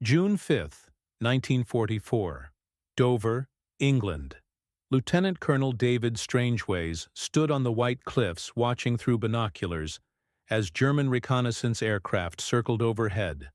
June 5, 1944. Dover, England. Lieutenant Colonel David Strangeways stood on the White Cliffs watching through binoculars as German reconnaissance aircraft circled overhead,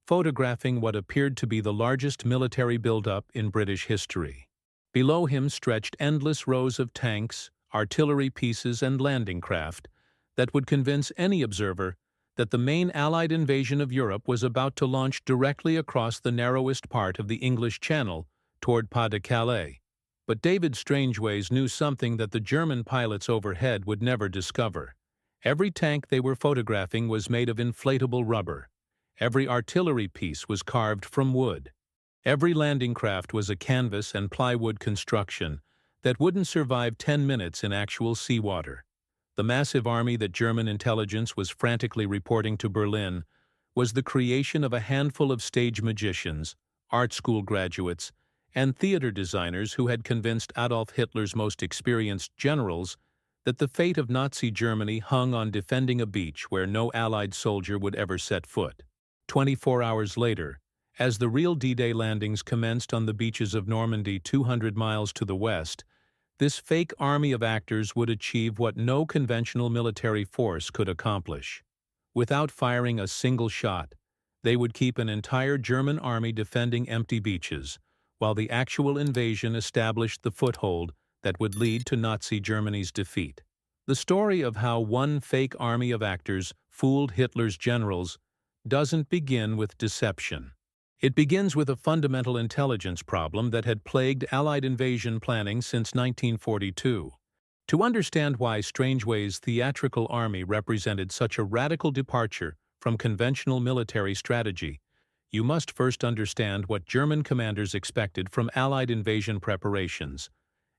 photographing what appeared to be the largest military buildup in British history. Below him stretched endless rows of tanks, artillery pieces, and landing craft that would convince any observer that the main Allied invasion of Europe was about to launch directly across the narrowest part of the English Channel toward Pas-de-Calais. But David Strangeways knew something that the German pilots overhead would never discover. Every tank they were photographing was made of inflatable rubber. Every artillery piece was carved from wood. Every landing craft was a canvas and plywood construction that wouldn't survive 10 minutes in actual seawater. The massive army that German intelligence was frantically reporting to Berlin was the creation of a handful of stage magicians, art school graduates, and theater designers who had convinced Adolf Hitler's most experienced generals that the fate of Nazi Germany hung on defending a beach where no Allied soldier would ever set foot. 24 hours later, as the real D-Day landings commenced on the beaches of Normandy 200 miles to the west, this fake army of actors would achieve what no conventional military force could accomplish. Without firing a single shot, they would keep an entire German army defending empty beaches, while the actual invasion established the foothold that would lead to Nazi Germany's defeat. The story of how one fake army of actors fooled Hitler's generals doesn't begin with deception. It begins with a fundamental intelligence problem that had plagued Allied invasion planning since 1942. To understand why Strangeways' theatrical army represented such a radical departure from conventional military strategy, you must first understand what German commanders expected from Allied invasion preparations,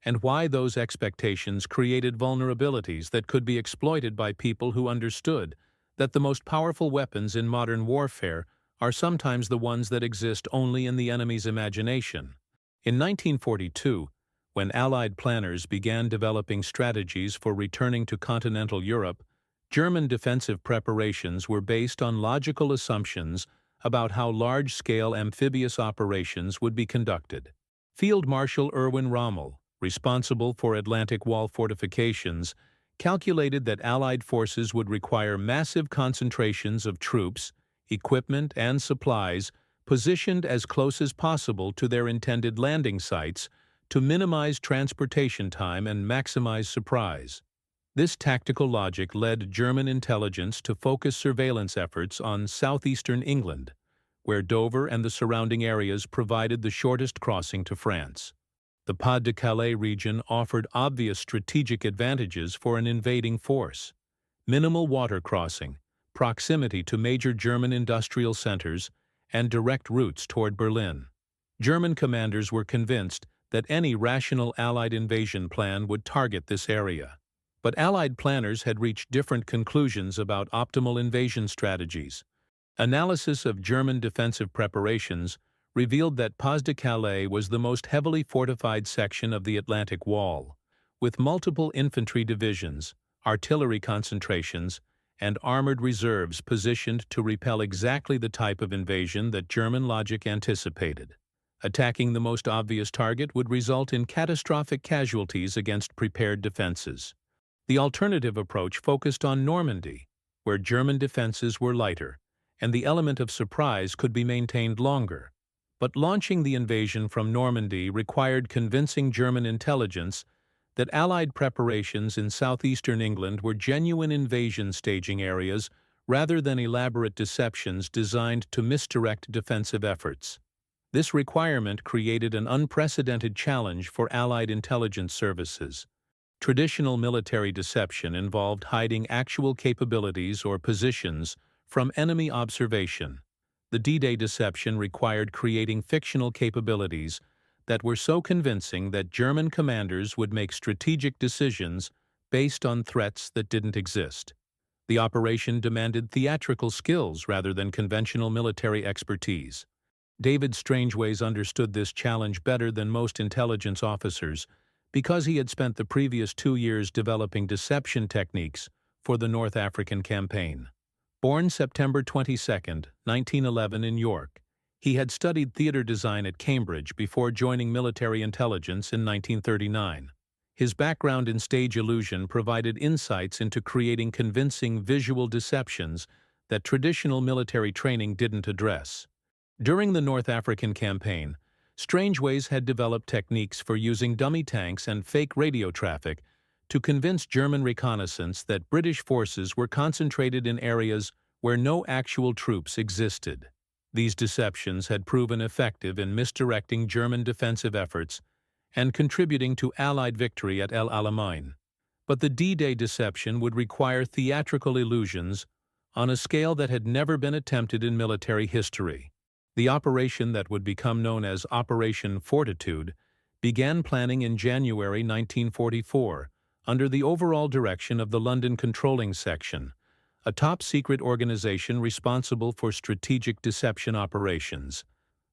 and why those expectations created vulnerabilities that could be exploited by people who understood that the most powerful weapons in modern warfare are sometimes the ones that exist only in the enemy's imagination. In 1942, when Allied planners began developing strategies for returning to continental Europe, German defensive preparations were based on logical assumptions about how large-scale amphibious operations would be conducted. Field Marshal Erwin Rommel, responsible for Atlantic Wall fortifications, calculated that Allied forces would require massive concentrations of troops, equipment, and supplies positioned as close as possible to their intended landing sites to minimize transportation time and maximize surprise. This tactical logic led German intelligence to focus surveillance efforts on southeastern England, where Dover and the surrounding areas provided the shortest crossing to France. The Pas-de-Calais region offered obvious strategic advantages for an invading force: minimal water crossing, proximity to major German industrial centers, and direct routes toward Berlin. German commanders were convinced that any rational Allied invasion plan would target this area. But Allied planners had reached different conclusions about optimal invasion strategies. Analysis of German defensive preparations revealed that Pas-de-Calais was the most heavily fortified section of the Atlantic Wall, with multiple infantry divisions, artillery concentrations, and armored reserves positioned to repel exactly the type of invasion that German logic anticipated. Attacking the most obvious target would result in catastrophic casualties against prepared defenses. The alternative approach focused on Normandy, where German defenses were lighter, and the element of surprise could be maintained longer. But launching the invasion from Normandy required convincing German intelligence that Allied preparations in southeastern England were genuine invasion staging areas rather than elaborate deceptions designed to misdirect defensive efforts. This requirement created an unprecedented challenge for Allied intelligence services. Traditional military deception involved hiding actual capabilities or positions from enemy observation. The D-Day deception required creating fictional capabilities that were so convincing that German commanders would make strategic decisions based on threats that didn't exist. The operation demanded theatrical skills rather than conventional military expertise. David Strangeways understood this challenge better than most intelligence officers because he had spent the previous 2 years developing deception techniques for the North African campaign. Born September 22, 1911 in York, He had studied theater design at Cambridge before joining military intelligence in 1939. His background in stage illusion provided insights into creating convincing visual deceptions that traditional military training didn't address. During the North African campaign, Strangeways had developed techniques for using dummy tanks and fake radio traffic to convince German reconnaissance that British forces were concentrated in areas where no actual troops existed. These deceptions had proven effective in misdirecting German defensive efforts and contributing to Allied victory at El Alamein. But the D-Day deception would require theatrical illusions on a scale that had never been attempted in military history. The operation that would become known as Operation Fortitude began planning in January 1944 under the overall direction of the London Controlling Section, a top-secret organization responsible for strategic deception operations.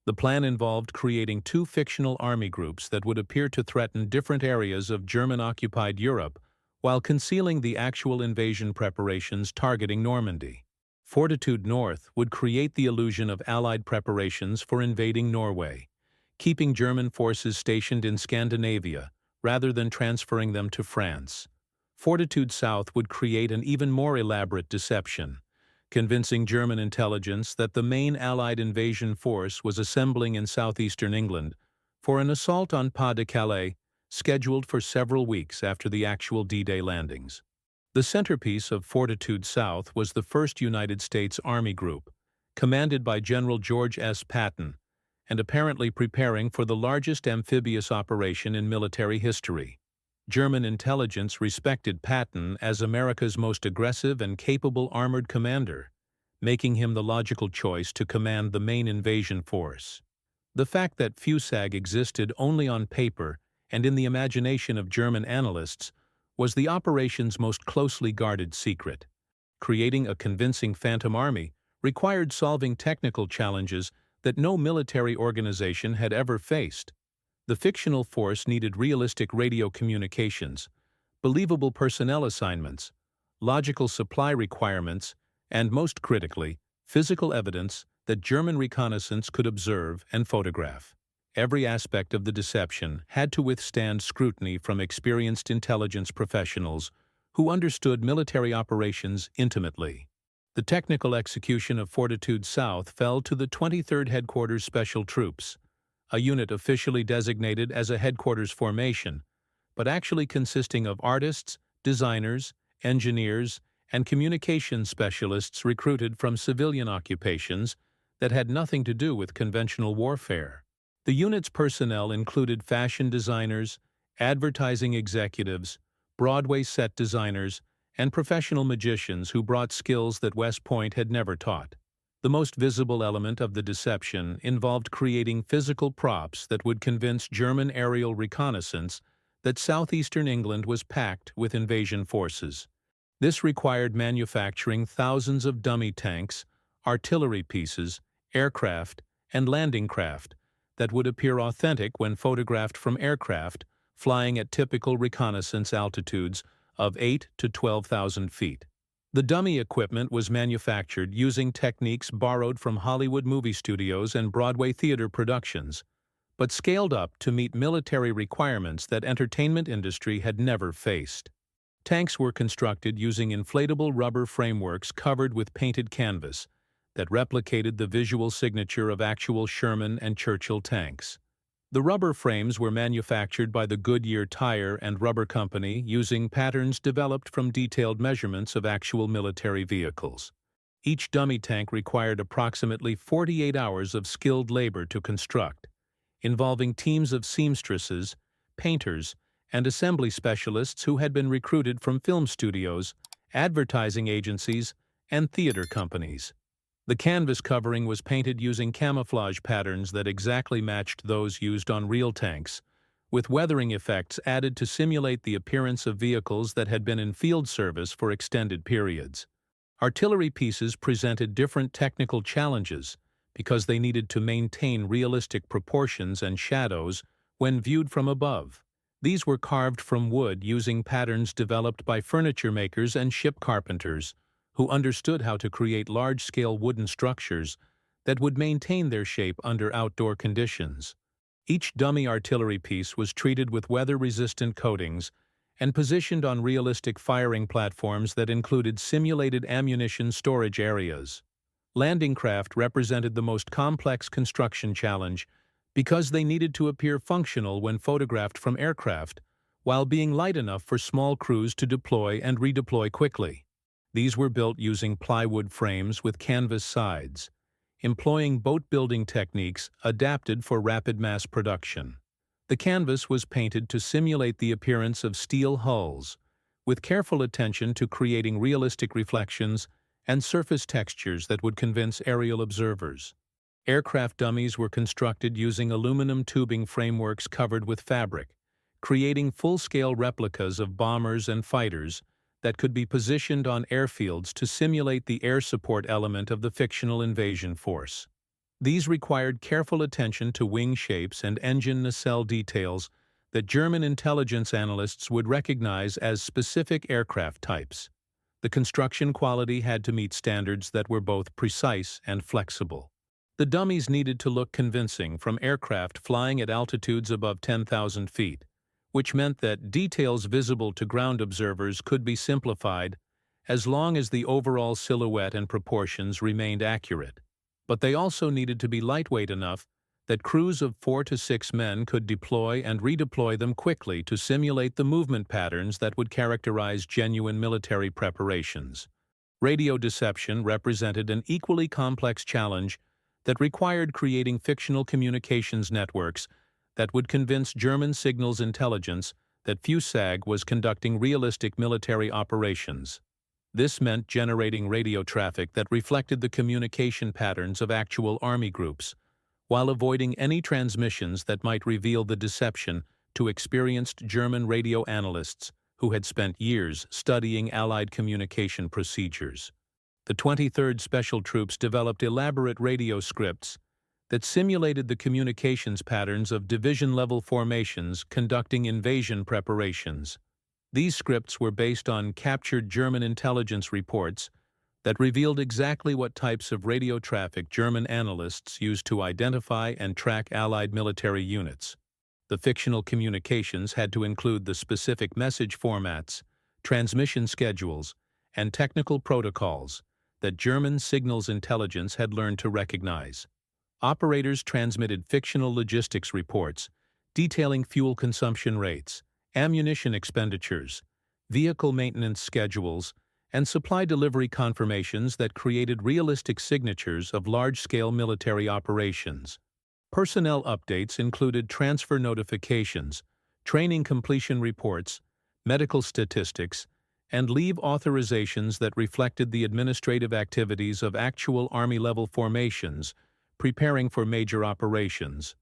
The plan involved creating two fictional army groups that would appear to threaten different areas of German-occupied Europe while concealing the actual invasion preparations targeting Normandy. Fortitude North would create the illusion of Allied preparations for invading Norway, keeping German forces stationed in Scandinavia rather than transferring them to France. Fortitude South would create an even more elaborate deception, convincing German intelligence that the main Allied invasion force was assembling in southeastern England for an assault on Pas-de-Calais, scheduled for several weeks after the actual D-Day landings. The centerpiece of Fortitude South was the 1st United States Army Group, commanded by General George S. Patton, and apparently preparing for the largest amphibious operation in military history. German intelligence respected Patton as America's most aggressive and capable armored commander, making him the logical choice to command the main invasion force. The fact that FUSAG existed only on paper and in the imagination of German analysts was the operation's most closely guarded secret. Creating a convincing Phantom Army required solving technical challenges that no military organization had ever faced. The fictional force needed realistic radio communications, believable personnel assignments, logical supply requirements, and most critically, physical evidence that German reconnaissance could observe and photograph. Every aspect of the deception had to withstand scrutiny from experienced intelligence professionals who understood military operations intimately. The technical execution of Fortitude South fell to the 23rd Headquarters Special Troops, a unit officially designated as a headquarters formation, but actually consisting of artists, designers, engineers, and communications specialists recruited from civilian occupations that had nothing to do with conventional warfare. The unit's personnel included fashion designers, advertising executives, Broadway set designers, and professional magicians who brought skills that West Point had never taught. The most visible element of the deception involved creating physical props that would convince German aerial reconnaissance that southeastern England was packed with invasion forces. This required manufacturing thousands of dummy tanks, artillery pieces, aircraft, and landing craft that would appear authentic when photographed from aircraft flying at typical reconnaissance altitudes of 8 to 12,000 feet. The dummy equipment was manufactured using techniques borrowed from Hollywood movie studios and Broadway theater productions, but scaled up to meet military requirements that entertainment industry had never faced. Tanks were constructed using inflatable rubber frameworks covered with painted canvas that replicated the visual signature of actual Sherman and Churchill tanks. The rubber frames were manufactured by the Goodyear Tire and Rubber Company using patterns developed from detailed measurements of actual military vehicles. Each dummy tank required approximately 48 hours of skilled labor to construct, involving teams of seamstresses, painters, and assembly specialists who had been recruited from film studios, advertising agencies, and theater companies. The canvas covering was painted using camouflage patterns that exactly matched those used on real tanks, with weathering effects added to simulate the appearance of vehicles that had been in field service for extended periods. Artillery pieces presented different technical challenges because they needed to maintain realistic proportions and shadows when viewed from above. These were carved from wood using patterns developed by furniture makers and ship carpenters, who understood how to create large-scale wooden structures that would maintain their shape under outdoor conditions. Each dummy artillery piece was treated with weather-resistant coatings and positioned on realistic firing platforms that included simulated ammunition storage areas. Landing craft represented the most complex construction challenge because they needed to appear functional when photographed from aircraft, while being light enough for small crews to deploy and redeploy quickly. These were built using plywood frames with canvas sides, employing boat-building techniques adapted for rapid mass production. The canvas was painted to simulate the appearance of steel hulls, with careful attention to creating realistic reflections and surface textures that would convince aerial observers. Aircraft dummies were constructed using aluminum tubing frameworks covered with fabric, creating full-scale replicas of bombers and fighters that could be positioned on airfields to simulate the air support element of the fictional invasion force. These required careful attention to wing shapes and engine nacelle details that German intelligence analysts would recognize as specific aircraft types. The construction quality had to meet standards that were both precise and flexible. The dummies needed to look convincing from aircraft flying at altitudes above 10,000 feet, which meant that details visible to ground observers could be simplified as long as the overall silhouette and proportions remained accurate. But they also needed to be lightweight enough that crews of 4 to 6 men could deploy and redeploy them quickly to simulate the movement patterns that would characterize genuine military preparations. Radio deception represented an equally complex challenge that required creating fictional communications networks that would convince German signals intelligence that FUSAG was conducting realistic military operations. This meant generating radio traffic that reflected the communication patterns of actual army groups, while avoiding any transmissions that might reveal the deception to experienced German radio analysts who had spent years studying Allied communication procedures. The 23rd Special Troops developed elaborate radio scripts that simulated the communications patterns of division-level formations conducting invasion preparations. These scripts were based on captured German intelligence reports that revealed exactly what types of radio traffic German analysts used to identify and track Allied military units. The fictional communications had to include the specific message formats, transmission schedules, and technical protocols that German signals intelligence had learned to recognize. Operators transmitted fictional logistics reports detailing fuel consumption rates, ammunition expenditures, vehicle maintenance schedules, and supply delivery confirmations that created realistic signatures of large-scale military operations. Personnel updates included transfer notifications, training completion reports, medical statistics, and leave authorizations that reflected the administrative activities of actual Army-level formations preparing for major operations.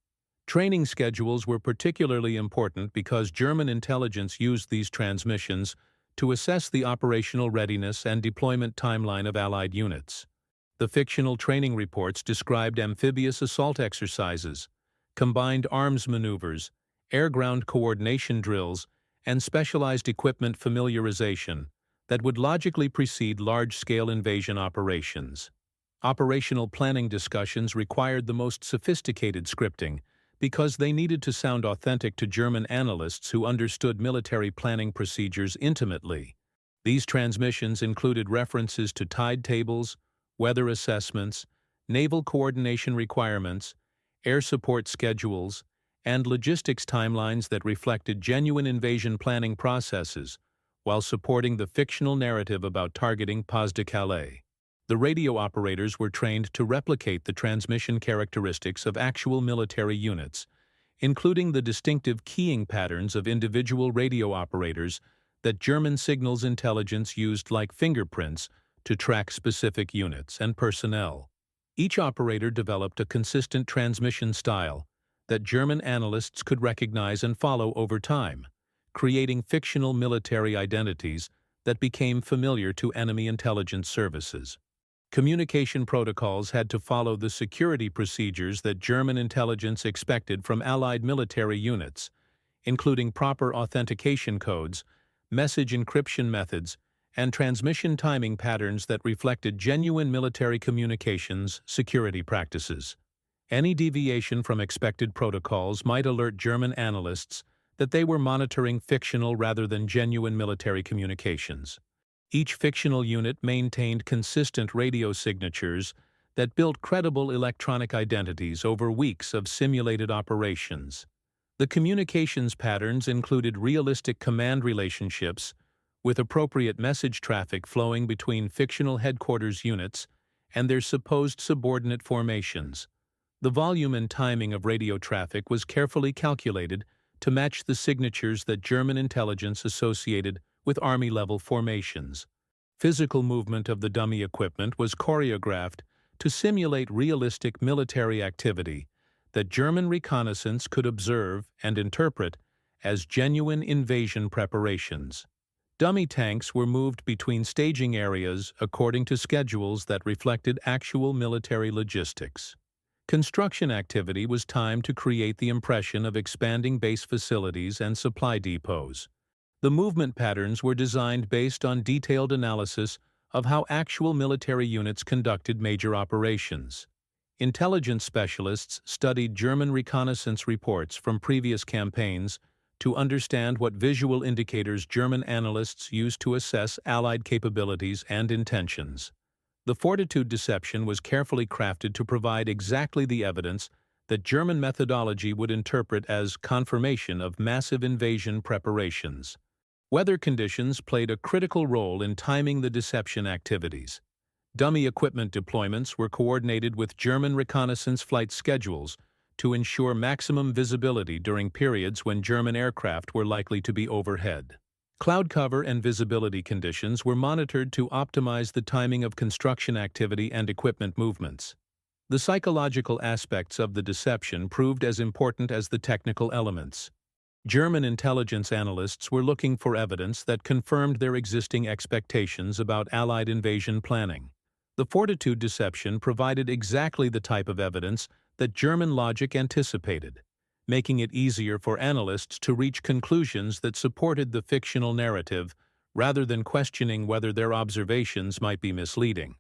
Training schedules were particularly important because German intelligence used these transmissions to assess the operational readiness and deployment timeline of Allied units. The fictional training reports described amphibious assault exercises, combined arms maneuvers, air-ground coordination drills, and specialized equipment familiarization that would logically precede large-scale invasion operations. Operational planning discussions required the most sophisticated scripting because they needed to sound authentic to German analysts who understood military planning procedures intimately. These transmissions included references to tide tables, weather assessments, naval coordination requirements, air support schedules, and logistics timelines that reflected genuine invasion planning processes while supporting the fictional narrative about targeting Pas-de-Calais. The radio operators were trained to replicate the transmission characteristics of actual military units, including the distinctive keying patterns of individual radio operators that German signals intelligence used like fingerprints to track specific units and personnel. Each operator developed a consistent transmission style that German analysts could recognize and follow over time, creating fictional military identities that became familiar to enemy intelligence services. Communication protocols had to follow the security procedures that German intelligence expected from Allied military units, including proper authentication codes, message encryption methods, and transmission timing patterns that reflected genuine military communications security practices. Any deviation from expected protocols might alert German analysts that they were monitoring fictional rather than genuine military communications. Each fictional unit maintained consistent radio signatures that built credible electronic identities over weeks of simulated operations. The communications patterns included realistic command relationships, with appropriate message traffic flowing between fictional headquarters units and their supposed subordinate formations. The volume and timing of radio traffic was carefully calculated to match the signatures that German intelligence associated with Army-level formations. Physical movement of the dummy equipment was choreographed to simulate realistic military activity that German reconnaissance could observe and interpret as genuine invasion preparations. Dummy tanks were moved between staging areas according to schedules that reflected actual military logistics. Construction activity was timed to create the impression of expanding base facilities and supply depots. The movement patterns were designed based on detailed analysis of how actual military units conducted major operations. Intelligence specialists studied German reconnaissance reports from previous campaigns to understand what visual indicators German analysts used to assess Allied capabilities and intentions. The Fortitude deception was carefully crafted to provide exactly the evidence that German methodology would interpret as confirmation of massive invasion preparations. Weather conditions played a critical role in timing the deception activities. Dummy equipment deployments were coordinated with German reconnaissance flight schedules to ensure maximum visibility during periods when German aircraft were likely to be overhead. Cloud cover and visibility conditions were monitored to optimize the timing of construction activity and equipment movements. The psychological aspects of the deception proved as important as the technical elements. German intelligence analysts were looking for evidence that confirmed their existing expectations about Allied invasion planning. The Fortitude deception provided exactly the type of evidence that German logic anticipated, making it easier for analysts to reach conclusions that supported the fictional narrative rather than questioning whether their observations might be misleading.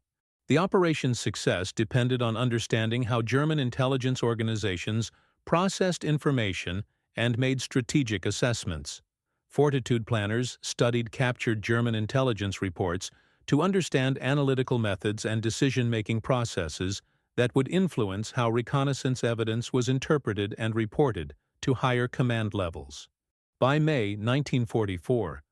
The operation's success depended on understanding how German intelligence organizations processed information and made strategic assessments. Fortitude planners studied captured German intelligence reports to understand analytical methods and decision-making processes that would influence how reconnaissance evidence was interpreted and reported to higher command levels. By May 1944,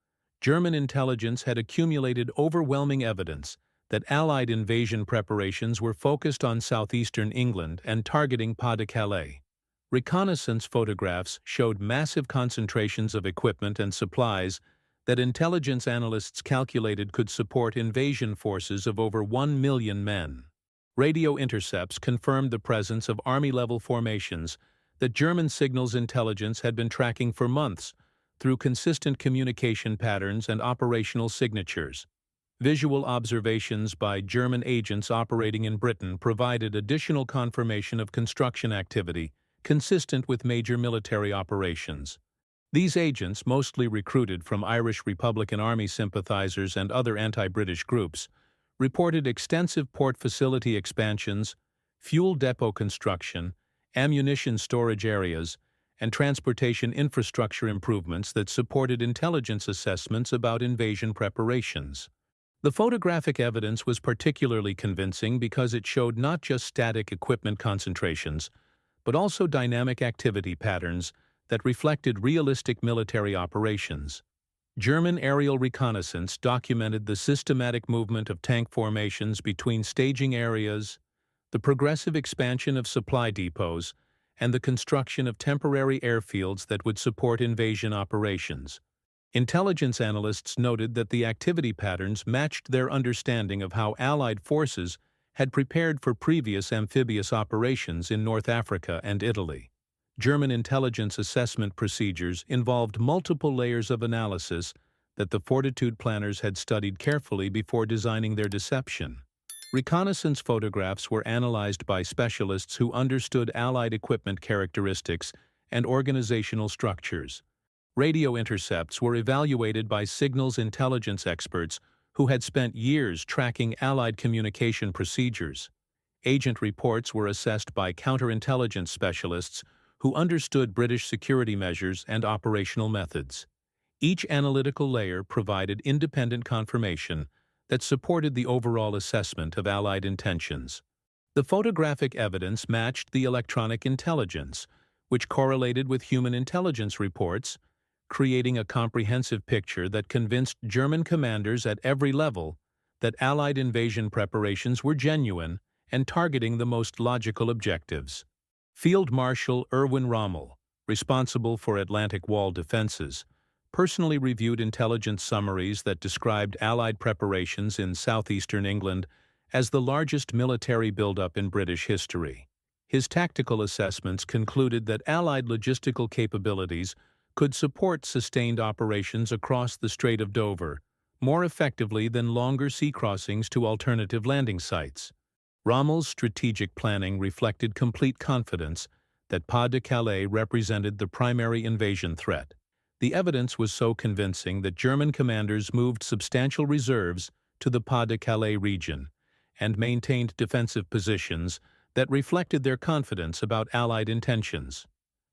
German intelligence had accumulated overwhelming evidence that Allied invasion preparations were focused on southeastern England and targeting Pas-de-Calais. Reconnaissance photographs showed massive concentrations of equipment and supplies that intelligence analysts calculated could support invasion forces of over 1 million men. Radio intercepts confirmed the presence of Army-level formations that German signals intelligence had been tracking for months through consistent communication patterns and operational signatures. Visual observations by German agents operating in Britain provided additional confirmation of construction activity consistent with major military operations. These agents, mostly recruited from Irish Republican Army sympathizers and other anti-British groups, reported extensive port facility expansions, fuel depot construction, ammunition storage areas, and transportation infrastructure improvements that supported intelligence assessments about invasion preparations. The photographic evidence was particularly convincing because it showed not just static equipment concentrations, but also dynamic activity patterns that reflected realistic military operations. German aerial reconnaissance documented the systematic movement of tank formations between staging areas, the progressive expansion of supply depots, and the construction of temporary airfields that would support invasion operations. Intelligence analysts noted that the activity patterns matched their understanding of how Allied forces had prepared for previous amphibious operations in North Africa and Italy. German intelligence assessment procedures involved multiple layers of analysis that the Fortitude planners had studied carefully before designing their deception. Reconnaissance photographs were analyzed by specialists who understood Allied equipment characteristics and organizational structures. Radio intercepts were evaluated by signals intelligence experts who had spent years tracking Allied communication procedures. Agent reports were assessed by counterintelligence specialists who understood British security measures and operational methods. Each analytical layer provided independent confirmation that supported the overall assessment of Allied intentions. The photographic evidence matched the electronic intelligence, which correlated with human intelligence reports, creating a comprehensive picture that convinced German commanders at every level that Allied invasion preparations were genuine and targeting the most logical objectives. Field Marshal Erwin Rommel, responsible for Atlantic Wall defenses, personally reviewed intelligence summaries that described Allied preparations in southeastern England as the largest military buildup in British history. His tactical assessments concluded that Allied logistical capabilities could support sustained operations across the Strait of Dover more effectively than longer sea crossings to alternative landing sites. Rommel's strategic planning reflected complete confidence that Pas-de-Calais represented the primary invasion threat. The evidence was so convincing that German commanders moved substantial reserves to the Pas-de-Calais region and maintained defensive positions that reflected their confidence about Allied intentions.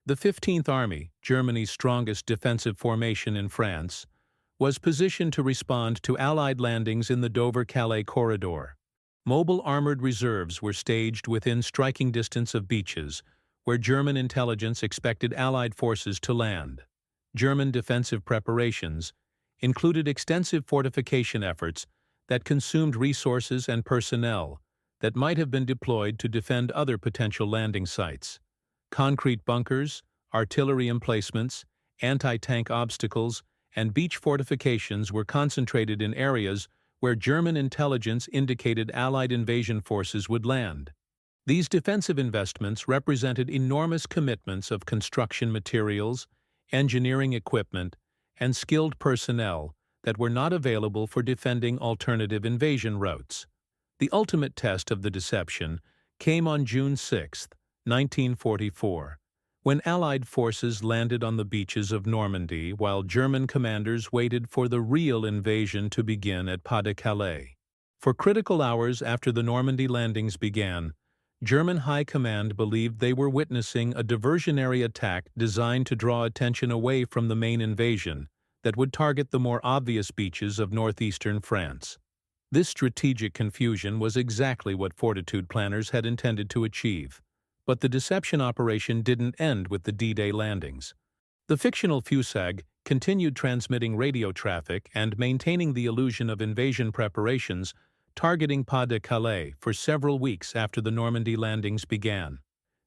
The 15th Army, Germany's strongest defensive formation in France, was positioned to respond to Allied landings in the Dover-Calais corridor. Mobile armored reserves were staged within striking distance of beaches, where German intelligence expected Allied forces to land. German defensive preparations included extensive fortification efforts that consumed resources and personnel that might have been deployed to defend other potential landing sites. Concrete bunkers, artillery emplacements, anti-tank obstacles, and beach fortifications were concentrated in areas where German intelligence indicated Allied invasion forces would land. These defensive investments represented enormous commitments of construction materials, engineering equipment, and skilled personnel that were not available for defending alternative invasion routes. The ultimate test of the deception came on June 6, 1944, when Allied forces landed on the beaches of Normandy while German commanders waited for the real invasion to begin at Pas-de-Calais. For critical hours after the Normandy landings began, German High Command believed they were witnessing a diversionary attack designed to draw attention away from the main invasion that would target the more obvious beaches of northeastern France. This strategic confusion was exactly what Fortitude planners had intended to achieve. But the deception operation didn't end with the D-Day landings. The fictional FUSAG continued transmitting radio traffic and maintaining the illusion of invasion preparations, targeting Pas-de-Calais for several weeks after the Normandy landings began.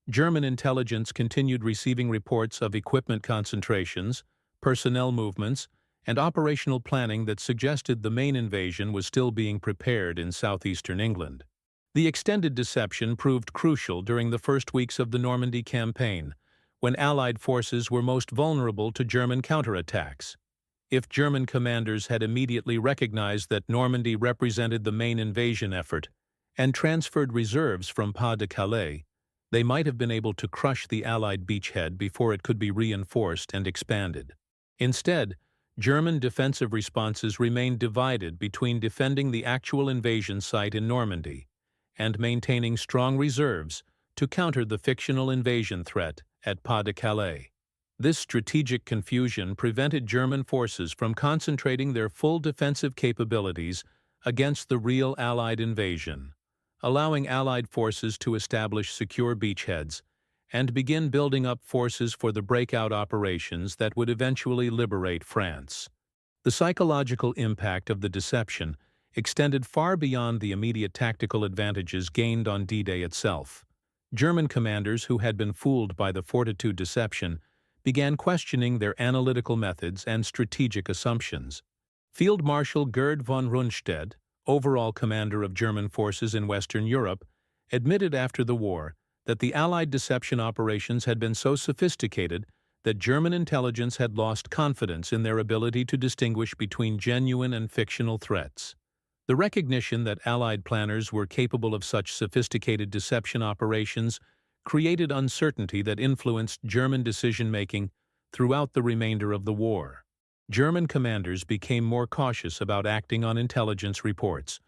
German intelligence continued receiving reports of equipment concentrations, personnel movements, and operational planning that suggested the main invasion was still being prepared in southeastern England. The extended deception proved crucial during the first weeks of the Normandy campaign, when Allied forces were most vulnerable to German counterattacks. If German commanders had immediately recognized that Normandy represented the main invasion effort and transferred reserves from Pas-de-Calais, they might have been able to crush the Allied beachhead before it could be reinforced and expanded. Instead, German defensive responses remained divided between defending the actual invasion site in Normandy and maintaining strong reserves to counter the fictional invasion threat at Pas-de-Calais. This strategic confusion prevented German forces from concentrating their full defensive capabilities against the real Allied invasion, allowing Allied forces to establish secure beachheads and begin building up forces for the breakout operations that would eventually liberate France. The psychological impact of the deception extended far beyond the immediate tactical advantages gained on D-Day itself. German commanders who had been fooled by the Fortitude deception began questioning their analytical methods and strategic assumptions. Field Marshal Gerd von Rundstedt, overall commander of German forces in Western Europe, admitted after the war that the Allied deception operations had been so sophisticated that German intelligence had lost confidence in their ability to distinguish between genuine and fictional threats. The recognition that Allied planners were capable of such sophisticated deception operations created uncertainty that influenced German decision-making throughout the remainder of the war. German commanders became more cautious about acting on intelligence reports,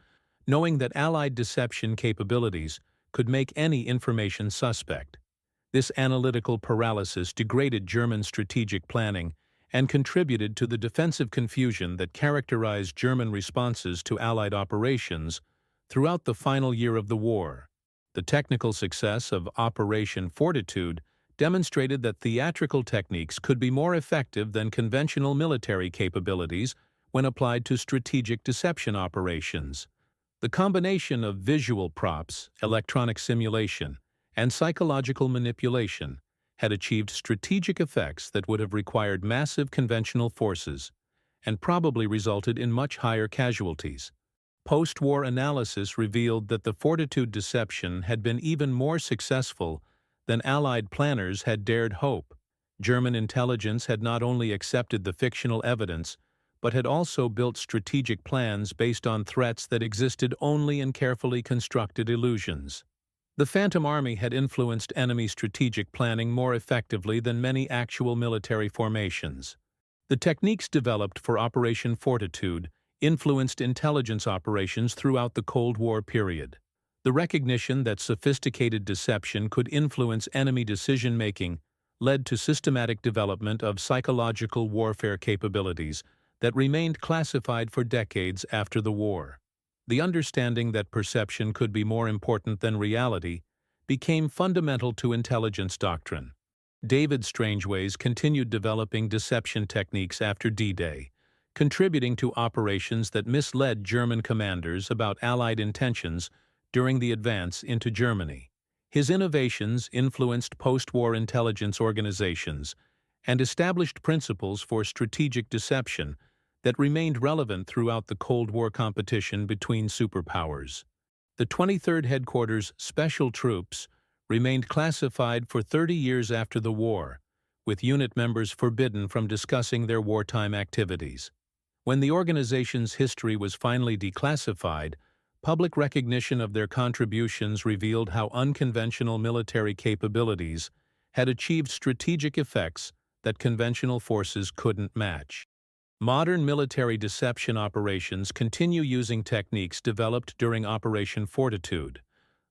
knowing that Allied deception capabilities could make any information suspect. This analytical paralysis degraded German strategic planning and contributed to the defensive confusion that characterized German responses to Allied operations throughout the final year of the war. The technical success of Operation Fortitude demonstrated that theatrical techniques could be more effective than conventional military capabilities when applied to strategic deception operations. The combination of visual props, electronic simulation, and psychological manipulation had achieved strategic effects that would have required massive conventional forces and probably resulted in much higher casualties. Post-war analysis revealed that the Fortitude deception had been even more successful than Allied planners had dared hope. German intelligence had not only accepted the fictional evidence, but had also built strategic plans based on threats that existed only in carefully constructed illusions. The Phantom Army had influenced enemy strategic planning more effectively than many actual military formations. The techniques developed for Operation Fortitude influenced intelligence operations throughout the Cold War period. The recognition that sophisticated deception could influence enemy decision-making led to systematic development of psychological warfare capabilities that remained classified for decades after the war. The understanding that perception could be more important than reality became fundamental to intelligence doctrine. David Strangeways continued developing deception techniques after D-Day, contributing to operations that misled German commanders about Allied intentions during the advance into Germany. His innovations influenced post-war intelligence organizations and established principles for strategic deception that remained relevant throughout the Cold War competition between superpowers. The 23rd Headquarters Special Troops remained classified for 30 years after the war, with unit members forbidden from discussing their wartime activities. When the organization's history was finally declassified, public recognition of their contributions revealed how unconventional military capabilities had achieved strategic effects that conventional forces couldn't match. Modern military deception operations continue using techniques developed during Operation Fortitude,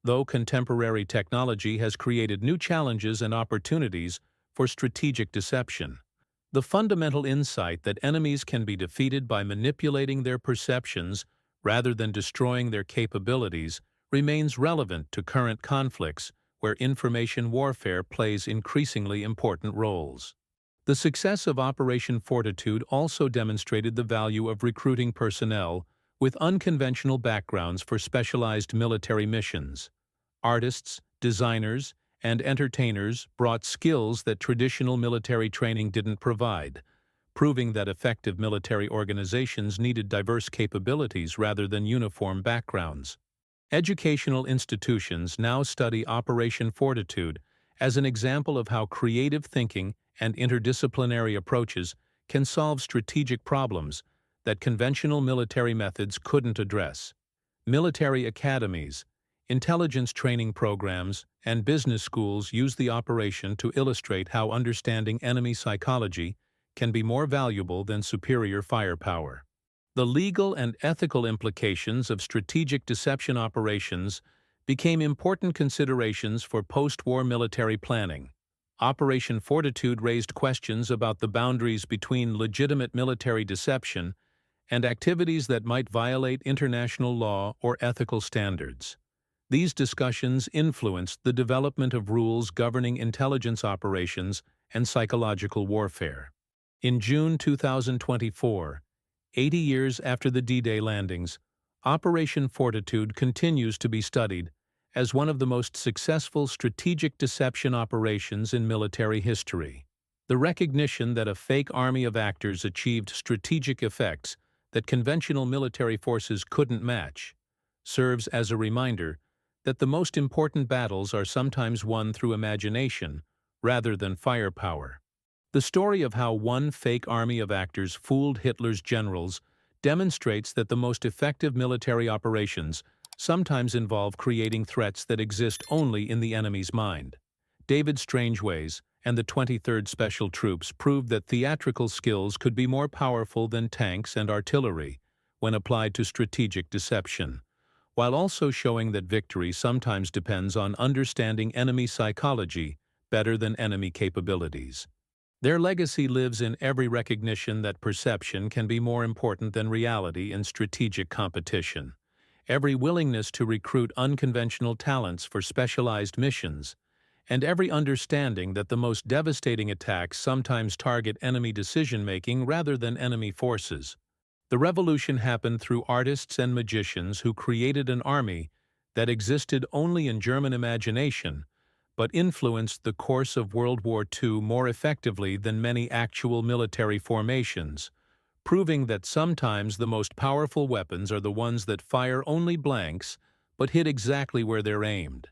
though contemporary technology has created new challenges and opportunities for strategic deception. The fundamental insight that enemies can be defeated by manipulating their perceptions rather than destroying their capabilities remains relevant to current conflicts where information warfare plays increasingly important roles. The success of Operation Fortitude also demonstrated the value of recruiting personnel with unconventional backgrounds for specialized military missions. Artists, designers, and entertainers brought skills that traditional military training didn't provide, proving that effective military organizations needed diverse capabilities rather than uniform backgrounds. Educational institutions now study Operation Fortitude as an example of how creative thinking and interdisciplinary approaches can solve strategic problems that conventional military methods couldn't address. Military academies, intelligence training programs, and business schools use the operation to illustrate how understanding enemy psychology can be more valuable than superior firepower. The legal and ethical implications of strategic deception operations became important considerations for post-war military planning. Operation Fortitude raised questions about the boundaries between legitimate military deception and activities that might violate international law or ethical standards. These discussions influenced the development of rules governing intelligence operations and psychological warfare. In June 2024, 80 years after the D-Day landings, Operation Fortitude continues to be studied as one of the most successful strategic deception operations in military history. The recognition that a fake army of actors achieved strategic effects that conventional military forces couldn't match serves as a reminder that the most important battles are sometimes won through imagination rather than firepower. The story of how one fake army of actors fooled Hitler's generals demonstrates that the most effective military operations sometimes involve creating threats that exist only in the enemy's mind. David Strangeways, and the 23rd Special Troops proved that theatrical skills could be more powerful than tanks and artillery when applied to strategic deception, while also showing that victory sometimes depends on understanding enemy psychology better than enemy capabilities. Their legacy lives in every recognition that perception can be more important than reality in strategic competition, every willingness to recruit unconventional talents for specialized missions, and every understanding that the most devastating attacks sometimes target enemy decision-making rather than enemy forces. The revolution happened through artists and magicians who created an army that existed only in German imagination, but influenced the course of World War II more effectively than many actual military formations, proving that sometimes the most powerful weapons are the ones that fire only blanks but hit exactly where they're aimed.